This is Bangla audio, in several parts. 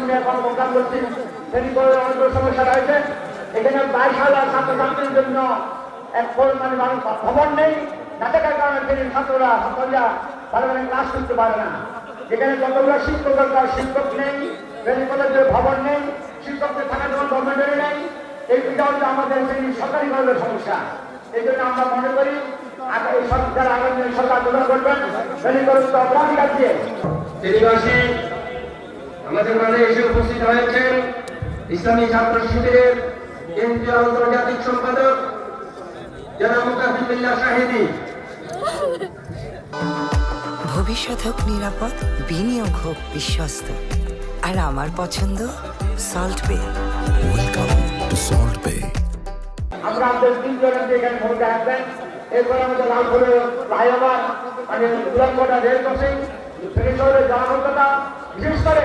নিয়ে এখন প্রোগ্রাম করছি। ফেনী করে অনেকগুলো সমস্যা রয়েছে। এখানে 22,000 ছাত্রছাত্রীর জন্য এক পরিমাণে মানুষ ভবন নেই, না থাকার কারণে ফেনীর ছাত্ররা ভালোভাবে ক্লাস করতে পারে না। যেখানে যতগুলো শিক্ষক দরকার শিক্ষক নেই, ফেনী কলেজের ভবন নেই, শিক্ষকদের থাকার জন্য গভর্নমেন্টের নেই। এইটা হচ্ছে আমাদের ফেনীর সরকারি কলেজের সমস্যা। এই জন্য আমরা মনে করি এই সরকার আগামী সরকার গ্রহণ করবেন ফেনী কলেজকে অগ্রাধিকার দিয়ে। ফেনীবাসী আমাদের মাঝে এসে উপস্থিত হয়েছেন ইসলামী ছাত্র শিবিরের কেন্দ্রীয় আন্তর্জাতিক সম্পাদক জনাব মুকাফিরুল্লাহ শাহিদী। ভবিষ্যৎ হোক নিরাপদ, বিনিয়োগ হোক বিশ্বস্ত, আর আমার পছন্দ সল্ট বে। ওয়েলকাম টু সল্ট বে। আমরা আমাদের তিনজনের এখানে ভূমিকা রাখবেন। এরপরে আমাদের লালপুরের ফ্লাইওভার মানে উলঙ্গটা রেল ক্রসিং, ফেনী শহরের জনবদ্ধতা, বিশেষ করে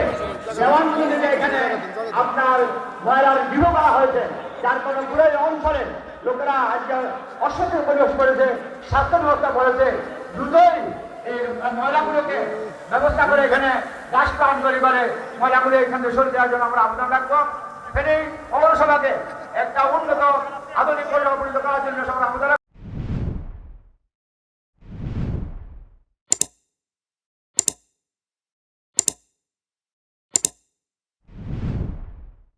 দেওয়ানগঞ্জে এখানে আপনার ময়লার বিহ করা হয়েছে, যার কোনো পুরো অঞ্চলে লোকেরা আজকে অস্বস্তি পরিবেশ করেছে, স্বাস্থ্য ব্যবস্থা করেছে। দ্রুতই এই ময়লাগুলোকে ব্যবস্থা করে এখানে গাছ প্লান্ট তৈরি করে ময়লাগুলো এখানে সরিয়ে দেওয়ার জন্য আমরা আবেদন রাখবো। ফেনী পৌরসভাকে একটা উন্নত আধুনিক পরিষেবা করার জন্য আমরা আবেদন